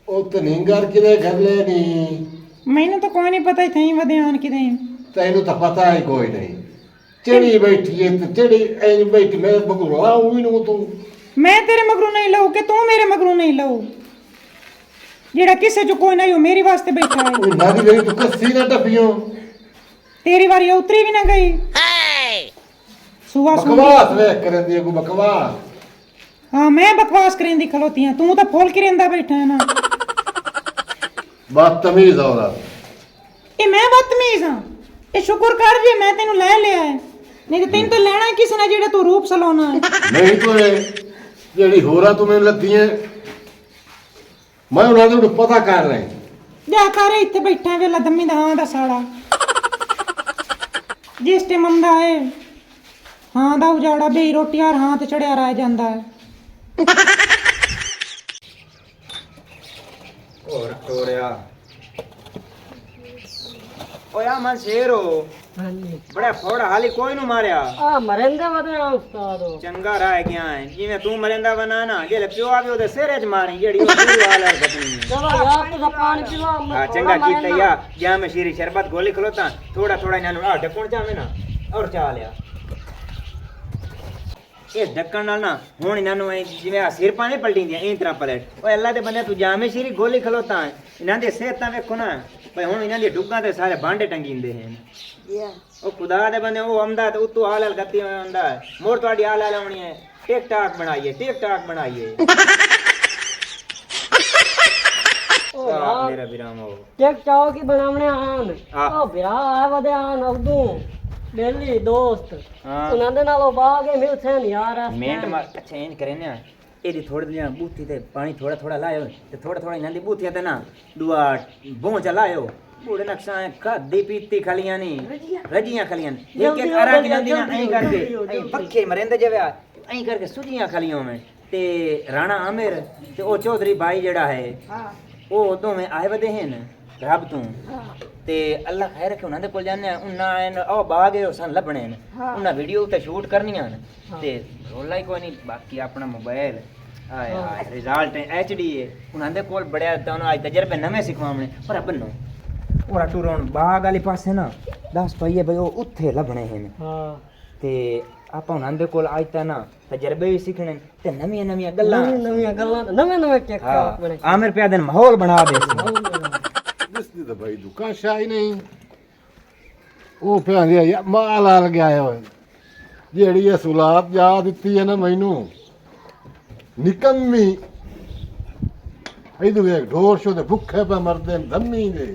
ਉਹ ਤਨਿੰਗਰ ਕਿਦੇ ਘਰ ਲੈ ਨੀ ਮੈਨੂੰ ਤਾਂ ਕੋਈ ਨਹੀਂ ਪਤਾ ਇੱਥੇ ਹੀ ਵਧਿਆਨ ਕਿਤੇ ਤੈਨੂੰ ਤਾਂ ਪਤਾ ਹੀ ਕੋਈ ਨਹੀਂ ਚਿੜੀ ਬੈਠੀ ਏ ਤੇ ਚਿੜੀ ਐ ਬੈਠੀ ਮੈਂ ਬਗੂ ਲਾਉਂ ਵੀ ਨੂੰ ਤੂੰ ਮੈਂ ਤੇਰੇ ਮਗਰੋਂ ਨਹੀਂ ਲਊ ਕਿ ਤੂੰ ਮੇਰੇ ਮਗਰੋਂ ਨਹੀਂ ਲਊ ਜਿਹੜਾ ਕਿਸੇ ਚ ਕੋਈ ਨਹੀਂ ਉਹ ਮੇਰੀ ਵਾਸਤੇ ਬੈਠਾ ਹੈ ਉਹ ਨਾਦੀ ਮੇਰੀ ਤੂੰ ਕੱਸੀ ਨਾ ਟੱਪੀਓ ਤੇਰੀ ਵਾਰੀ ਉਤਰੀ ਵੀ ਨਾ ਗਈ ਸੁਆ ਬਕਵਾਸ ਵੇਖ ਕਰਨ ਦੀ ਕੋ ਬਕਵਾਸ ਹਾਂ ਮੈਂ ਬਕਵਾਸ ਕਰਨ ਦੀ ਖਲੋਤੀ ਆ ਤੂੰ ਤਾਂ ਫੋਲ ਕੇ ਰਹਿੰਦਾ ਬੈਠਾ ਹੈ ਨਾ ਬਦਤਮੀਜ਼ ਔਰਤ ਇਹ ਮੈਂ ਬਦਤਮੀਜ਼ ਹਾਂ ਇਹ ਸ਼ੁਕਰ ਕਰ ਜੇ ਮੈਂ ਤੈਨੂੰ ਲੈ ਲਿਆ ਹੈ ਨਹੀਂ ਤੇ ਤੈਨੂੰ ਤਾਂ ਲੈਣਾ ਹੀ ਕਿਸੇ ਨੇ ਜਿਹੜਾ ਤੂੰ ਰੂਪ ਸਲਾਉਣਾ ਹੈ ਨਹੀਂ ਤੂੰ ਜਿਹੜੀ ਹੋਰਾਂ ਤੂੰ ਮੈਨੂੰ ਲੱਦੀ ਹੈ ਮੈਂ ਉਹਨਾਂ ਨੂੰ ਪਤਾ ਕਰ ਰਿਹਾ ਜਾ ਕਰ ਇੱਥੇ ਬੈਠਾ ਵੇਲਾ ਦਮੀ ਦਾ ਹਾਂ ਦਾ ਸਾਲਾ ਜਿਸ ਟਾਈਮ ਆਉਂਦਾ ਹੈ ਹਾਂ ਦਾ ਉਜਾੜਾ ਬਈ ਰੋਟੀ ਯਾਰ ਹਾਂ ਤੇ ਚੜਿਆ ਰਹਿ ਜਾਂਦਾ ਹੈ ਹੋਰ ਟੋਰਿਆ ਓਇਆ ਮਨ ਸ਼ੇਰੋ ਹਾਂਜੀ ਬੜਾ ਫੋੜਾ ਹਾਲੀ ਕੋਈ ਨੂੰ ਮਾਰਿਆ ਆ ਮਰਿੰਦਾ ਵਧਿਆ ਉਸਤਾਦ ਚੰਗਾ ਰਹਿ ਗਿਆ ਹੈ ਜਿਵੇਂ ਤੂੰ ਮਰਿੰਦਾ ਬਣਾ ਨਾ ਜੇ ਪਿਓ ਆਵੇ ਉਹਦੇ ਸਿਰੇ 'ਚ ਮਾਰੀ ਜਿਹੜੀ ਉਹ ਸ਼ੁਰੂ ਵਾਲਾ ਬਤਨੀ ਚਲੋ ਯਾਰ ਤੁਸੀਂ ਪਾਣੀ ਪੀਵਾ ਹਾਂ ਚੰਗਾ ਕੀਤਾ ਯਾ ਜਾਂ ਮੈਂ ਸ਼ੀਰੀ ਸ਼ਰਬਤ ਗੋਲੀ ਖਲੋਤਾ ਥੋੜਾ ਥੋੜਾ ਇਹਨਾਂ ਨੂੰ ਆ ਢੱਕਣ ਜਾਵੇ ਨਾ ਔਰ ਚਾ ਲਿਆ ਇਹ ਢੱਕਣ ਨਾਲ ਨਾ ਹੁਣ ਇਹਨਾਂ ਨੂੰ ਜਿਵੇਂ ਆ ਸਿਰ ਪਾਣੇ ਪਲਟੀਂਦੀਆਂ ਇਹ ਤਰ੍ਹਾਂ ਪਲਟ ਓਏ ਅੱਲਾ ਦੇ ਬੰਦੇ ਤੂੰ ਜਾਵੇਂ ਸ਼ੀਰੀ ਗੋਲੀ ਖਲੋਤਾ ਇਹਨਾਂ ਦੇ ਸਿਹਤਾਂ ਵੇਖੋ ਨਾ ਭਈ ਹੁਣ ਇਹਨਾਂ ਦੀ ਡੁੱਗਾਂ ਤੇ ਸਾਰੇ ਬਾਂਡੇ ਟੰਗੀਂਦੇ ਹਨ ਉਹ ਖੁਦਾ ਦੇ ਬੰਦੇ ਉਹ ਆਮਦਾ ਤੇ ਉਤੋਂ ਹਾਲ ਹਾਲ ਗੱਤੀ ਹੋਇਆ ਹੁੰਦਾ ਮੋਰ ਤੁਹਾਡੀ ਹਾਲ ਹਾਲ ਆਉਣੀ ਹੈ ਟਿਕ ਟਾਕ ਬਣਾਈਏ ਉਹ ਮੇਰਾ ਵਿਰਾਮ ਹੋ ਟਿਕ ਟੌਕ ਹੀ ਬਣਾਉਣੇ ਆਨ ਹਾਂ। ਉਹ ਵਿਆਹ ਵਧਿਆ ਉਦੋਂ ਡੇਲੀ ਦੋਸਤ ਹਾਂ। ਉਹਨਾਂ ਦੇ ਨਾਲੋਂ ਬਾਗੇ ਮਿਲਥੇ ਨਹੀਂ ਯਾਰ ਮਿੰਟ ਮਾਰ ਅੱਛਾ ਇੰਜ ਕਰੇ ਨਾ ਇਹਦੀ ਥੋੜੀ ਜਿਹੀ ਬੂਥੀ ਤੇ ਪਾਣੀ ਥੋੜਾ ਥੋੜਾ ਲਾਇਓ ਤੇ ਥੋੜਾ ਥੋੜਾ ਇਹਨਾਂ ਦੀ ਬੂਥੀਆਂ ਤੇ ਨਾ ਦੁਆ ਬੋਂ ਚਲਾਇਓ ਬੂੜੇ ਨਕਸ਼ਾ ਖਾਦੀ ਪੀਤੀ ਖਲੀਆਂ ਨਹੀਂ ਰਜੀਆਂ ਖਲੀਆਂ ਇੱਕ ਇੱਕ ਅਰਾ ਕਿਨਾਂ ਦੀ ਨਾ ਐਂ ਕਰਕੇ ਐਂ ਪੱਖੇ ਮਰਿੰਦੇ ਜਿਵੇਂ ਐਂ ਕਰਕੇ ਸੁਜੀਆਂ ਖਲੀਆਂ ਮੈਂ ਤੇ ਰਾਣਾ ਆਮਿਰ ਤੇ ਉਹ ਚੌਧਰੀ ਭਾਈ ਜਿਹੜਾ ਹੈ ਉਹ ਦੋਵੇਂ ਆਏ ਵਦੇ ਹਨ ਰੱਬ ਤੋਂ ਤੇ ਅੱਲਾ ਖੈਰ ਰੱਖੇ ਉਹਨਾਂ ਦੇ ਕੋਲ ਜਾਂਦੇ ਆ ਉਹਨਾਂ ਉਹ ਬਾਗੇ ਸਨ ਲੱਭਣੇ ਨੇ ਉਹਨਾਂ ਵੀਡੀਓ ਤੇ ਸ਼ੂਟ ਕਰਨੀਆਂ ਨੇ ਤੇ ਰੋਲਾ ਹੀ ਕੋਈ ਨਹੀਂ ਬਾਕੀ ਆਪਣਾ ਮੋਬਾਈਲ ਆਏ ਰਿਜ਼ਲਟ HD ਹੈ ਉਹਨਾਂ ਦੇ ਕੋਲ ਬੜਿਆ ਤਾਂ ਉਹਨਾਂ ਅੱਜ ਤਜਰਬੇ ਨਵੇਂ ਸਿਖਾਉਣੇ ਪਰ ਬੰਨੋ ਉਹਰਾ ਟੂਰੋਂ ਬਾਗ ਵਾਲੇ ਪਾਸੇ ਨਾ 10 ਪਈਏ ਬਈ ਉਹ ਉੱਥੇ ਲੱਭਣੇ ਹਨ ਹਾਂ ਤੇ ਆਪਾਂ ਉਹਨਾਂ ਦੇ ਕੋਲ ਅੱਜ ਤਾਂ ਨਾ ਤਜਰਬੇ ਵੀ ਸਿੱਖਣੇ ਤੇ ਨਵੀਆਂ ਗੱਲਾਂ ਨਵੀਆਂ ਗੱਲਾਂ ਨਵੇਂ ਟਿਕ ਟੌਕ ਬਣੇ ਆਮਿਰ ਪਿਆ ਦਿਨ ਮਾਹੌਲ ਬਣਾ ਦੇ ਦਿਸਦੀ ਤਾਂ ਭਾਈ ਦੁਕਾਨ ਸ਼ਾਈ ਨਹੀਂ ਉਹ ਭਿਆਂਦੀ ਆ ਮਾਲ ਆਲ ਗਿਆ ਹੋਏ ਜਿਹੜੀ ਇਹ ਸੁਲਾਤ ਜਾ ਦਿੱਤੀ ਹੈ ਨਾ ਮੈਨੂੰ ਨਿਕੰਮੀ ਇਹਦੂ ਵੇਖ ਢੋਰ ਸ਼ੋ ਤੇ ਭੁੱਖੇ ਪੇ ਮਰਦੇ ਨੇ ਧੰਮੀ ਦੇ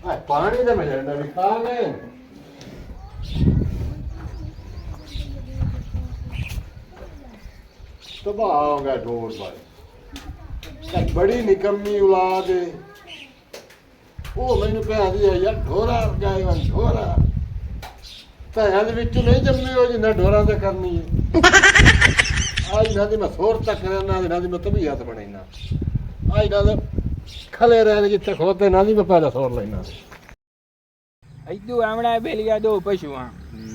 ਆ ਪਾਣੀ ਦੇ ਮੈਂ ਜੰਡਾ ਵੀ ਖਾ ਗਏ ਤਬਾਹ ਹੋ ਗਿਆ ਢੋਰ ਭਾਈ ਬੜੀ ਨਿਕੰਮੀ ਔਲਾਦ ਹੈ ਉਹ ਮੈਨੂੰ ਕਹਿੰਦੀ ਹੈ ਯਾਰ ਢੋਰਾ ਗਾਇਵਾਂ ਢੋਰਾ ਤਾਂ ਇਹਦੇ ਵਿੱਚ ਨਹੀਂ ਜੰਮੀ ਹੋ ਜਿੰਨਾ ਢੋਰਾਂ ਤੇ ਕਰਨੀ ਹੈ ਆਜ ਇਹਨਾਂ ਦੀ ਮੈਂ ਸੋਰ ਤੱਕ ਰਹਿਣਾ ਇਹਨਾਂ ਦੀ ਮੈਂ ਤਬੀਅਤ ਬਣਾਈਨਾ ਆਜ ਇਹਨਾਂ ਦੇ ਖਲੇ ਰਹਿਣ ਜਿੱਥੇ ਖੋਤੇ ਨਾ ਦੀ ਮੈਂ ਪਹਿਲਾਂ ਸੋਰ ਲੈਣਾ ऐदू आमड़ा बेलिया दो पशुआ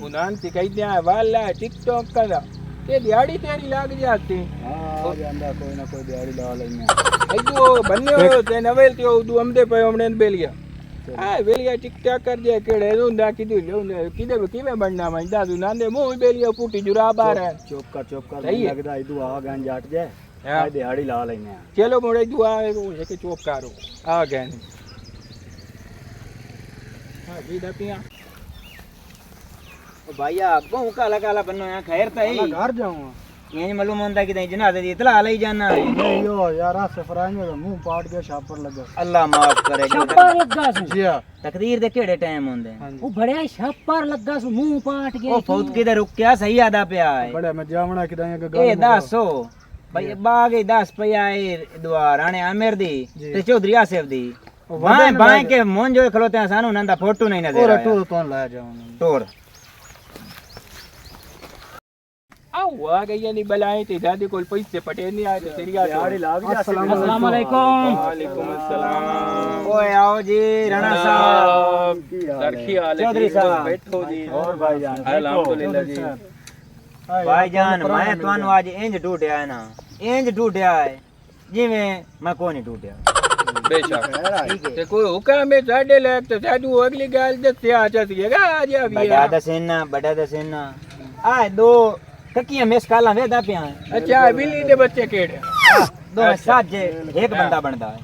उन्हान से कहते हैं वाला टिकटॉक करा ते दिहाड़ी तेरी लाग जाती हाँ ਜਾਂਦਾ ਕੋਈ ਨਾ ਕੋਈ ਦਿਹਾੜੀ ਲਾ ਲੈਂਦੇ ऐदू बन्ने हो ते नवेल ते उदू हमदे पे हमने बेलिया आ बेलिया टिकटॉक कर दे केड़े हुंदा किदू ले किदे किवे बनना मंदा तू नांदे मुंह बेलिया फूटी जुरा बार है ਚੁੱਪ ਕਰ ਸਹੀ ਹੈ। ਲੱਗਦਾ ਇਦੂ ਆ ਗਾਂ ਜੱਟ ਜੇ ਹਾਂ। ਆ ਦਿਹਾੜੀ ਲਾ ਲੈਂਦੇ ਆ चलो मोड़े ऐदू आए वो है के चोप करो आ गए ने हां जी दपिया ओ भैया बहु काला काला बन्नो है खैर तो ਮੈਂ है ਘਰ ਜਾਵਾਂ ये मालूम होता कि जनाजे दी इतला ले जाना है ਨਹੀਂ ਯੋ ਯਾਰ ਆ ਸਫਰਾਂਗੇ ਦਾ ਮੂੰਹ ਪਾੜ ਗਿਆ ਛਾਪਰ ਲੱਗਾ अल्लाह माफ करे ਛਾਪਰ ਲੱਗਾ ਸੀ ਜੀ ਆ तकदीर दे केड़े टाइम होंदे ਉਹ ਬੜਿਆ ਛਾਪਰ ਲੱਗਾ ਸੀ ਮੂੰਹ ਪਾਟ ਗਿਆ ओ फौत की दे रुकया सही आदा पे आए ਬੜਾ ਮੈਂ ਜਾਵਣਾ ਕਿਦਾਂ ਇਹ ए ਗੱਲ दसो भाई बागे 10 पे आए दुआ राणे आमिर दी ते चौधरी आसिफ दी बाएं बाएं के मोन जो खलोते हैं सानू नंदा फोटो नहीं नजर ਹੋਰ आया ਟੂਰ ਤੋਂ ਲੈ ਜਾਵਾਂ टोर आओ आ गई यानी बलाएं ते दादी कोल पैसे पटे नहीं आए तो तेरी ਦਿਹਾੜੀ ਲੱਗ ਜਾ अस्सलाम वालेकुम वालेकुम अस्सलाम ओए आओ जी राणा साहब तरखी हाल है चौधरी जी, साहब। बैठो जी ਹੋਰ ਭਾਈ ਜਾਨ अल्हम्दुलिल्लाह जी ਭਾਈਜਾਨ ਮੈਂ ਤੁਹਾਨੂੰ ਅੱਜ ਇੰਜ ਢੂਡਿਆ ਹੈ ਨਾ, ਇੰਜ ਢੂਡਿਆ ਹੈ ਜਿਵੇਂ ਮੈਂ ਕੋਈ ਨਹੀਂ ਢੂਡਿਆ। ਬੇਸ਼ੱਕ ਠੀਕ ਹੈ ਤੇ ਕੋਈ ਹੁਕਮ ਹੈ ਸਾਡੇ ਲੈ ਤੇ ਸਾਡੂ ਅਗਲੀ ਗੱਲ ਦੱਸਿਆ ਚਾਹੀਏਗਾ ਆ ਜਾ ਵੀ ਬੜਾ ਦਸੇਨਾ ਆ ਦੋ ਕੱਕੀਆਂ ਮਿਸ ਕਾਲਾਂ ਵੇਦਾ ਪਿਆ। ਅੱਛਾ ਬਿੱਲੀ ਦੇ ਬੱਚੇ ਕਿਹੜੇ? ਦੋ ਸਾਜੇ ਇੱਕ ਬੰਦਾ ਬਣਦਾ ਹੈ।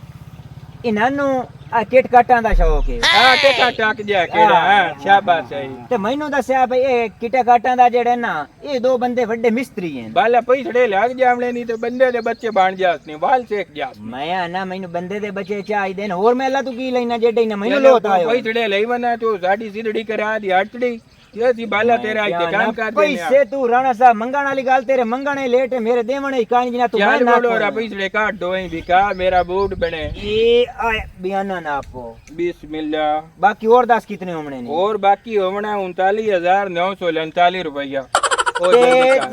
ਇਹਨਾਂ ਨੂੰ ਆ ਕਿਟ ਕਾਟਾਂ ਦਾ ਸ਼ੌਕ ਹੈ। ਆ ਟੇਕਾ ਟੱਕ ਜਾ ਕਿਹੜਾ ਹੈ? ਸ਼ਾਬਾਸ਼ ਹੈ। ਤੇ ਮੈਨੂੰ ਦੱਸਿਆ ਭਈ ਇਹ ਕਿਟਾ ਕਾਟਾਂ ਦਾ ਜਿਹੜੇ ਨਾ ਇਹ ਦੋ ਬੰਦੇ ਵੱਡੇ ਮਿਸਤਰੀ ਹਨ। ਬਾਲਾ ਪੈਸੜੇ ਲੱਗ ਜਾਵਲੇ ਨਹੀਂ ਤੇ ਬੰਦੇ ਦੇ ਬੱਚੇ ਬਣ ਜਾਸ ਨੇ ਵਾਲ ਸੇਕ ਜਾ। ਮੈਂ ਨਾ ਮੈਨੂੰ ਬੰਦੇ ਦੇ ਬੱਚੇ ਚਾਹੀਦੇ ਨੇ, ਹੋਰ ਮੈਲਾ ਤੂੰ ਕੀ ਲੈਣਾ ਜਿਹੜੇ ਨਾ ਮੈਨੂੰ ਲੋਟ ਆਇਓ। ਪੈਸੜੇ ਲਈ ਵਨਾ ਤੂੰ ਸਾਡੀ ਸਿੱਧੜੀ ਕਰਾ ਦੀ ਹਟੜੀ ਇਹ ਸੀ ਬਾਲਾ ਤੇਰਾ ਇੱਥੇ ਕੰਮ ਕਰ ਦੇ ਪੈਸੇ ਤੂੰ ਰਾਣਾ ਸਾਹਿਬ ਮੰਗਣ ਵਾਲੀ ਗੱਲ ਤੇਰੇ ਮੰਗਣੇ ਲੇਟ ਮੇਰੇ ਦੇਵਣੇ ਕਾਂਜ ਨਾ ਤੂੰ ਯਾਰ ਨਾ ਬੋਲੋ ਰਾ ਪੈਸੜੇ ਕਾਟ ਦੋ ਹੀ ਵਿਕਾ ਮੇਰਾ ਬੂਟ ਬਣੇ ਇਹ ਆ ਬਿਆਨਾ ਨਾ ਆਪੋ। बिस्मिल्लाह। बाकी और 10 कितने होने ने और बाकी होना 39,939 रुपया। ते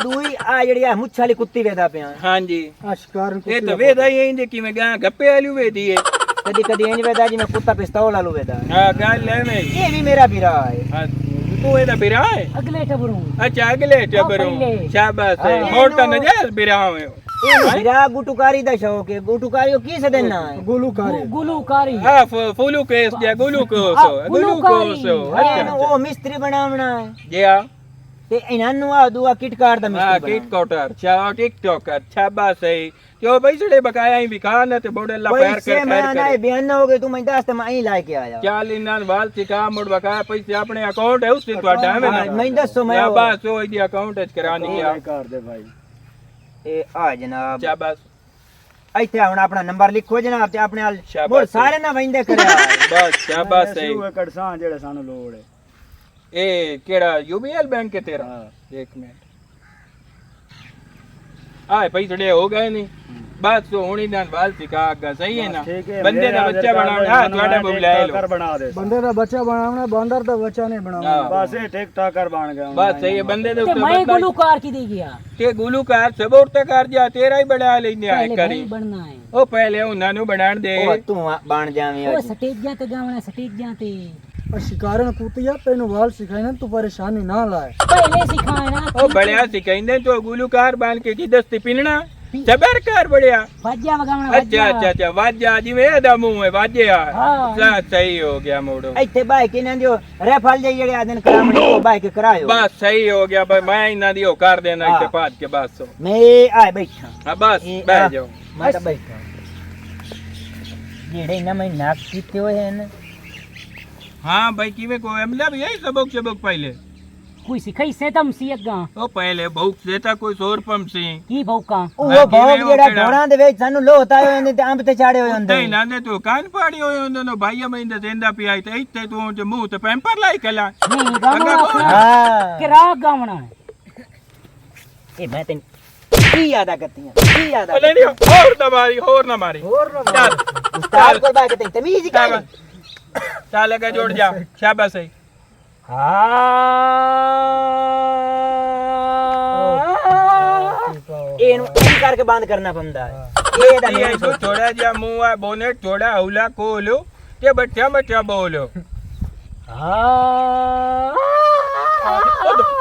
दूई आ जड़ी आ मुछ वाली कुत्ती वेदा पे हाँ जी ਆ ਸ਼ਿਕਾਰ ये तो वेदा ही इंदे की मैं गा गप्पे आलू वेदी है। कदी कदी इंज वेदा जी मैं कुत्ता पिस्तौल आलू वेदा हाँ गाल ले में ये भी मेरा बिरा है। हाँ तू ये तो बिरा है? अगले टबरू अच्छा अगले टबरू पहले। शाबाश है। हाँ। मोटा न जाए बिरा है। ये बिरा गुटुकारी दा शौक है। गुटुकारी को की से देना है? ਗੁਲੂਕਾਰੀ गुलूकारी हाँ फूलू केस या गुलू को सो गुलू को सो। ये ना वो मिस्त्री बनावना है जी हाँ ते इन्हां नु आ दुआ किट कार दा हाँ मिस्त्री किट कोटर चाओ टिकटॉकर शाबाश है। क्यों पैसे बकाया ही बिका न ते बोड़े ला पैर पैसे कर मैं खैर ना करे। बयान हो गए तू मैं दस ते मैं ही लाके आया। चाल इन्ना वाल सिका मुड़ बकाया पैसे अपने अकाउंट है उससे तो हटा है ना। मैं दसो मैं शाबाश हो इदी अकाउंट च करानी क्या ਕਰ ਦੇ ਭਾਈ ए आ जनाब शाबाश ਇੱਥੇ ਹੁਣ ਆਪਣਾ ਨੰਬਰ ਲਿਖੋ ਜਨਾਬ ਤੇ ਆਪਣੇ ਹਾਲ ਸ਼ਾਬਾਸ਼। ਬੋਲ ਸਾਰੇ ਨਾ ਵੰਦੇ ਕਰਿਆ। बस शाबाश है। ਸ਼ੁਰੂ ਕੜਸਾਂ ਜਿਹੜੇ ਸਾਨੂੰ ਲੋੜ ਹੈ ए केड़ा यूबीएल बैंक के तेरा एक मिनट आए पैसे हो गए नहीं बस तो हुनी ना वाल सिका गा सही है ना। ठीक है, बंदे मेरे दा आधार बच्चा कार्ड बनाना बनाना ਤੁਹਾਡਾ है, बुलाए लो टिकटॉकर बना दे ਬੰਦੇ ਦਾ ਬੱਚਾ ਬਣਾਉਣਾ ਬਾਂਦਰ ਦਾ ਬੱਚਾ ਨਹੀਂ ਬਣਾਉਣਾ हाँ। ਬਸ ਇਹ ਟਿਕਟਾਕਰ ਬਣ ਗਿਆ बस सही है बंदे दे ते ऊपर मैं बंदा गुलूकार की दी गया ते गुलूकार सबूर ते कर जा तेरा ही बना लेने आए पहले करी भाई बनना है ओ पहले उन्हां नु बनाण दे। ਉਹ ਤੂੰ ਬਣ ਜਾਵੇਂ वो ਅੱਜ। स्टेज ते गावना स्टेज ते ਸ਼ਿਕਾਰਨ ਕੁੱਤਿਆ ਤੈਨੂੰ ਵਾਲ ਸਿਖਾਈ ਨਾ ਤੂੰ ਪਰੇਸ਼ਾਨੀ ਨਾ ਲਾਏ पहले सिखाए ना ओ बढ़िया सिखाइंदे तो गुलूकार बन के की दस्ती पिनना जबर कर बढ़िया। बाजा वगावना अच्छा अच्छा अच्छा वाजा जिवें एदा मुंह है वाजे आ हाँ। सही हो गया मोड़ो। ਇੱਥੇ ਬਾਈ ਕਿਨਾਂ ਦਿਓ ਰੈਫਲ ਜੇ ਜਿਹੜੇ ਆਦਨ ਕਰਾਮਣੀ ਉਹ ਬਾਈ ਕੇ ਕਰਾਇਓ। बस सही हो गया भाई मैं इन्ना दी हो कर देना हाँ। इते पाज के बस हो। ਮੈਂ ਆਏ ਬੈਠਾ हाँ बस ਇਹ बैठ ਆ, जाओ। ਮੈਂ ਤਾਂ ਬੈਠਾ ਜਿਹੜੇ ਨਾ ਮੈਂ ਨਾਕ ਕੀਤੇ ਹੋਏ ਹਨ। हाँ भाई किवे को अमला भी है सबक सबक पहले कोई सिखाई से तम सियत गा ओ पहले भूख देता कोई 100 रुपम सी की भौका ਉਹ ਮੈਂ ਭੋਗ ਕਿਵੇਂ ਉਹ ਜਿਹੜਾ ਕਿਹੜਾ? ਢੋਣਾ ਦੇ ਵਿੱਚ ਸਾਨੂੰ ਲੋਹਤ ਆਏ ਹੁੰਦੇ ਤੇ ਅੰਬ ਤੇ ਚਾੜੇ ਹੋਏ ਹੁੰਦੇ। ਤੇ ਨਾ ਨੇ ਤੂੰ ਕਾਨ ਪਾੜੀ ਹੋਏ ਹੁੰਦੇ ਨੇ ਭਾਈਆ ਮੈਂ ਇੰਦਾ ਜ਼ਿੰਦਾ ਪਿਆਈ ਤੇ ਇੱਥੇ ਤੂੰ ਤੇ ਮੂੰਹ ਤੇ ਪੈਂਪਰ ਲਾਈ ਕਲਾ नहीं गावना लगा अपना ਹਾਂ के राग गावना है ਇਹ ਮੈਂ ਤੈਨੂੰ ਕੀ ਯਾਦਾ ਕਰਤੀਆਂ ਕੀ ਯਾਦਾ ਨਹੀਂ ਨਹੀਂ ਹੋਰ ਨਾ ਮਾਰੀ ਹੋਰ ਨਾ ਚੱਲ ਉਸਤਾਦ ਕੋਲ ਬਾਈ ਕੇ ਤੈਨੂੰ ਤਮੀਜ਼ ਹੀ ਕਰ। ਚੱਲ ਲਗਾ ਜੋੜ ਜਾ ਸ਼ਾਬਾਸ਼ ਹੈ। ਇਹਨੂੰ ਇਹ ਕਰਕੇ ਬੰਦ ਕਰਨਾ ਪੈਂਦਾ ਹੈ। ਇਹ ਦਾ ਇਹ ਤੂੰ ਥੋੜਾ ਜਿਹਾ ਮੂੰਹ ਆ ਬੋਨਟ ਥੋੜਾ ਹੌਲਾ ਖੋਲੋ ਤੇ ਬੱਚਾ ਬੱਚਾ ਬੋਲੋ।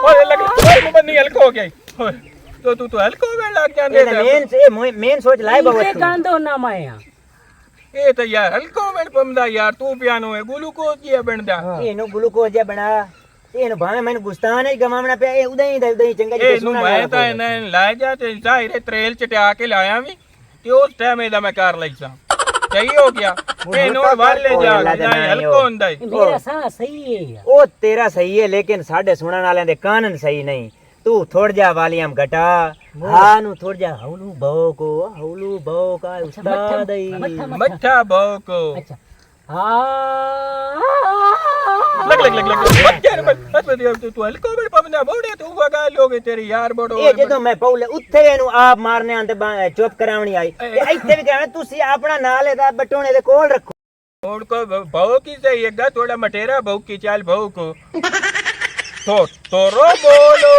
ਓਏ ਲੱਗ ਓਏ ਮੁੰਨ ਨਹੀਂ ਹਲਕਾ ਹੋ ਗਿਆ ਓਏ ਤੂੰ ਹਲਕਾ ਹੋ ਲੱਗ ਜਾਂਦੇ ਇਹਦਾ ਮੇਨ ਸੋਚ ਲਾਏ इनके ਬਵਤ गांधो ना माया ਇਹ ਤਾਂ ਯਾਰ ਹਲਕਾ ਹੋ ਪੰਦਾ ਯਾਰ ਤੂੰ ਪਿਆਨੋ ਹੈ ਗਲੂਕੋਜ਼ ਕੀ ਬਣਦਾ। ਇਹਨੂੰ ਗਲੂਕੋਜ਼ ਜਿਹਾ ਬਣਾ ਇਹਨੂੰ ਭਾਵੇਂ ਮੈਨੂੰ ਗੁਸਤਾਨ ਹੀ ਗਵਾਉਣਾ ਪਿਆ ਇਹ ਉਦਾਂ ਹੀ ਚੰਗਾ ਜਿਹਾ ਇਹਨੂੰ ਮੈਂ ਤਾਂ ਇਹਨਾਂ ਲੈ ਜਾ ਤੇ ਜ਼ਾਹਿਰੇ ਤਰੇਲ ਚਟਿਆ ਕੇ ਲਾਇਆ ਵੀ ਤੇ ਉਸ ਟਾਈਮ ਇਹਦਾ ਮੈਂ ਕਰ ਲਈ ਸਾਂ ਸਹੀ ਹੋ ਗਿਆ। ਇਹਨੂੰ ਵਾਲੇ ਜਾ ਹਲਕਾ ਹੁੰਦਾ ਈ। मेरा सा सही है ਉਹ ਤੇਰਾ ਸਹੀ ਹੈ ਲੇਕਿਨ ਸਾਡੇ ਸੁਣਨ ਵਾਲਿਆਂ ਦੇ ਕਾਨ ਸਹੀ ਨਹੀਂ। ਤੂੰ ਥੋੜ ਜਾ ਵਾਲੀਅਮ ਘਟਾ ਹਾਂ ਨੂੰ ਥੋੜ ਜਾ ਹੌਲੂ ਭੌਕਾ ਉਸਤਾਦ ਮੱਠਾ ਭੌਕੋ अच्छा हाँ लग ਬੱਚੇ ਨੂੰ ਬਸ ਤੂੰ ਹਲਕਾ ਹੋ ਪੰਦਾ ਬੋੜੇ ਤੂੰ ਵਗਾ ਲੋਗੇ ਤੇਰੀ ਯਾਰ ਬੜੋ ਇਹ ਜਦੋਂ ਮੈਂ ਪੌਲੇ ਉੱਥੇ ਇਹਨੂੰ ਆਪ ਮਾਰਨੇ ਆਂ ਤੇ ਚੁੱਪ ਕਰਾਉਣੀ ਆਈ ਤੇ ਇੱਥੇ ਵੀ ਕਹਿਣਾ ਤੁਸੀਂ ਆਪਣਾ ਨਾਲ ਇਹਦਾ ਬਟੋਣੇ ਦੇ ਕੋਲ ਰੱਖੋ। और को भाव की सही है थोड़ा मटेरा भाव की चाल भाव को तो रो बोलो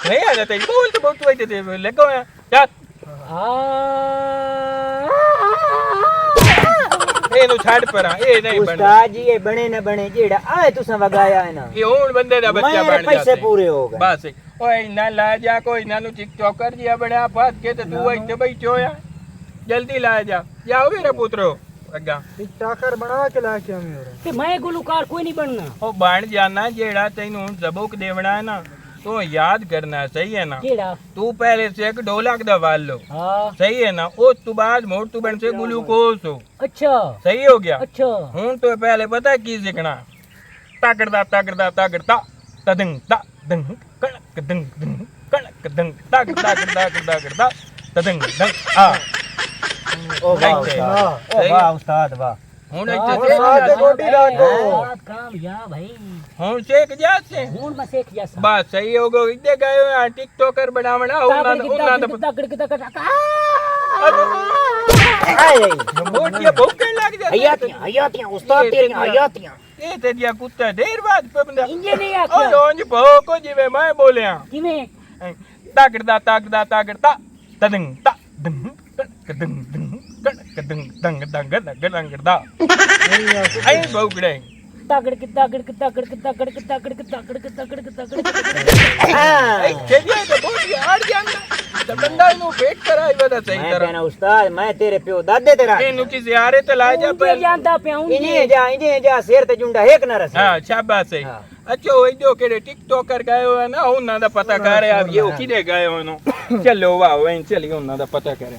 नहीं आना तेरी बोल तो बहुत वही थे लगो है चल ए नु छाड़ परा ए नहीं बन ਉਸਤਾਦ ਜੀ ਇਹ ਬਣੇ ਨਾ ਬਣੇ ਜਿਹੜਾ ਆਏ ਤੁਸੀਂ ਵਗਾਇਆ ਹੈ ਨਾ ये हुन बंदे दा बच्चा मेरे बन पैसे जाते पूरे हो गए। बस ਓਏ ਨਾ ਲਾ ਜਾ ਕੋਈ ਨਾ ਨੂੰ ਟਿਕਟੋਕਰ ਜਿਹਾ ਬਣਿਆ ਫਸ ਕੇ ਤੇ ਤੂੰ ਇੱਥੇ ਬੈਠੋ ਆ ਜਲਦੀ ਲਾ ਜਾ ਜਾਓ ਮੇਰੇ ਪੁੱਤਰੋ ਅੱਗਾ टिकटॉकर बना के लाके हमें हो रहा ਤੇ ਮੈਂ ਗੁਲੂਕਾਰ ਕੋਈ ਨਹੀਂ ਬਣਨਾ ਉਹ ਬਣ ਜਾਣਾ ਜਿਹੜਾ ਤੈਨੂੰ ਹੁਣ ਜ਼ਬੂਕ ਦੇਵਣਾ ਹੈ ਨਾ ਤੂੰ ਯਾਦ ਕਰਨਾ ਸਹੀ ਹੈ ਨਾ ਕਿਹੜਾ तू पहले से एक ढोलक दबा लो ਹਾਂ सही है ना उस तो बाद मोड़ तू बन से ग्लूकोज हो ਅੱਛਾ सही हो गया ਅੱਛਾ हूं तो पहले पता है की सीखना तागड़दा तागड़दा तागड़ता तदंग ता दंग कणक दंग दंग कणक दंग तागड़दा तागड़दा तागड़दा तदंग दंग आ ओ वाह उस्ताद, ओ वाह उस्ताद वाह। हूं है इत्थे साथ गोटी डालो ਕਾਮਯਾਬ ਭਾਈ हूं सीख जा से ਹੁਣ ਮੈਂ ਸਿੱਖ ਜਾ ਸਾਂ बस सही हो गयो इदे गए हो टिकटॉकर बनावना ਉਹਨਾਂ ਦਾ मोटिया भूखन लग जाती ਹਯਾਤੀਆਂ ਹਯਾਤੀਆਂ ਉਸਤਾਦ ਤੇਰੀਆਂ ਹਯਾਤੀਆਂ ਇਹ ਤੇ ਜਿਆ ਕੁੱਤਾ ਦੇਰ ਬਾਅਦ ਪਬੰਦਾ ਇੰਜੇ ਨਹੀਂ ਉਹ ਆਖਿਆ ਰੋਂਜ ਭੋਕੋ ਜਿਵੇਂ ਮੈਂ ਬੋਲਿਆ ਕਿਵੇਂ ਤਾਗੜਦਾ ਤਾਗੜਦਾ ਤਾਗੜਤਾ ਤਦੰਗ ਤਾ ਦੰਗ ਕਣਕ ਦੰਗ ਦੰਗ ਕਣਕ ਦੰਗ ਦੰਗ ਦੰਗ ਦੰਗ ਦੰਗੜਦਾ ਐ ਬੋਕੜੇ ਤਾਗੜ ਕਿ ਤਾਗੜ ਕਿ ਤਾਗੜ ਕਿ ਤਾਗੜ ਕਿ ਤਾਗੜ ਕਿ ਤਾਗੜ ਕਿ ਤਾਗੜ ਕਿ ਤਾਗੜ ਐ ਖੇਜਿਆ ਤੇ ਬੋਲੀ ਆੜ ਜਾਂਦਾ ਤੇ ਬੰਦਾ ਨੂੰ ਵੇਟ ਕਰਾਈ ਵਦਾ ਸਹੀ मैं ਤਰ੍ਹਾਂ कहना उस्ताद मैं तेरे प्यो दादे तेरा ਇਹਨੂੰ ਕਿਸੇ ਆਰੇ ਤੇ ਲਾ ਜਾ ਕੇ ਜਾਂਦਾ ਪਿਆ इंजे जा शेर ते जुंडा एक ना रस ਹਾਂ ਸ਼ਾਬਾਸ਼ ਸਹੀ ਹਾਂ। ਅੱਛਾ ਉਹ ਜੋ ਕਿਹੜੇ ਟਿਕਟੋਕਰ ਗਏ ਹੋਏ ਨਾ ਉਹਨਾਂ ਦਾ ਪਤਾ ਕਰ ਰਿਹਾ ਵੀ ਉਹ ਕਿਹਦੇ ਗਏ ਹੋਏ ਨੂੰ ਚਲੋ ਵਾਹ ਵੈਂ ਚਲੀ ਉਹਨਾਂ ਦਾ ਪਤਾ ਕਰੇ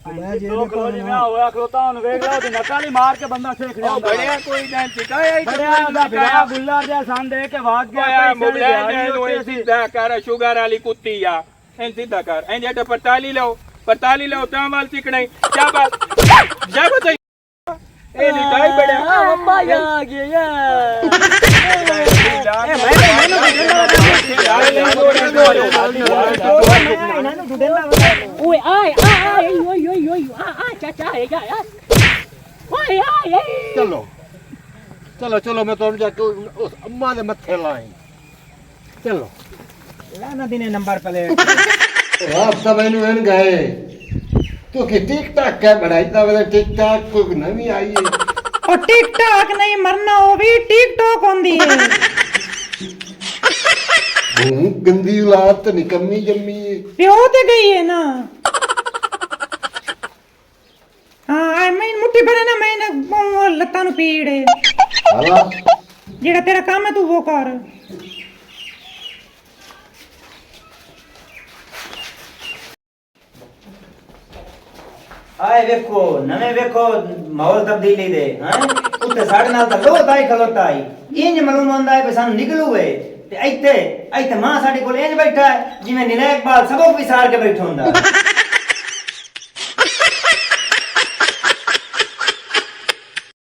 मैं जेल में होया खलोता हूं वेख लो ते नकाली मार के बंदा सीख ਉਹ ਬੜਿਆ ਕੋਈ ਨਾ ਟਿਕਾਇਆ ਹੀ बड़े आदा फिरा गुल्ला दे सान दे के भाग गया ਓਏ पैसे ਮੁਗਲਾ ले ਨੇ ਨੂੰ गया ਇਹ ਸਿੱਧਾ ਕਰ ਸ਼ੂਗਰ ਵਾਲੀ ਕੁੱਤੀ ਆ ਇਹ ਸਿੱਧਾ ਕਰ ਇਹ ਜਿਹੜਾ ਪਰਤਾਲੀ ਲਓ ਤਾਂ ਵਾਲ ਚਿਕਣਾਈ ਸ਼ਾਬਾਸ਼ ਸ਼ਾਬਾਸ਼ ਇਹ ਲਿਟਾਈ ਬੜਿਆ ਅੱਪਾ ਆ ਗਿਆ ਓਏ ਆਏ ਆਏ ਓਏ ਓਏ ਓਏ ਆ ਚਾਚਾ ਹੈ ਜਾ ਓਏ ਆਏ चलो चलो चलो मैं तो जाके उस अम्मा ने मत्थे लाई चलो लाना दिने नंबर प्लेट आप सब मैंने इन गए तो कि टिक टाक क्या बढ़ाई था वाले टिक टाक कोई नवी आई है ਉਹ ਟਿਕ ਟਾਕ ਨਹੀਂ ਮਰਨਾ ਉਹ ਵੀ ਟਿਕ ਟੋਕ ਹੁੰਦੀ ਹੈ गंदी औलाद तो निकम्मी जम्मी है ਪਿਓ ਤੇ ਗਈ ਹੈ ਨਾ ਹਾਂ ਮੈਂ ਮੁੱਠੀ ਭਰੇ ਨਾ ਮੈਂ ਲੱਤਾਂ ਨੂੰ ਪੀੜ ਹੈ हाला ਜਿਹੜਾ ਤੇਰਾ ਕੰਮ ਹੈ ਤੂੰ ਉਹ ਕਰ आए वेखो नवे वेखो माहौल तब्दीली दे हैं उत्ते साडे नाल ता लोता ही खलोता ही इंज मालूम होंदा है भी सानू निकलू है ते ਇੱਥੇ ਮਾਂ ਸਾਡੇ ਕੋਲ ਇੰਜ ਬੈਠਾ ਹੈ ਜਿਵੇਂ ਨਿਰੇਕ ਬਾਲ ਸਭੋ ਵਿਸਾਰ ਕੇ ਬੈਠਾ ਹੁੰਦਾ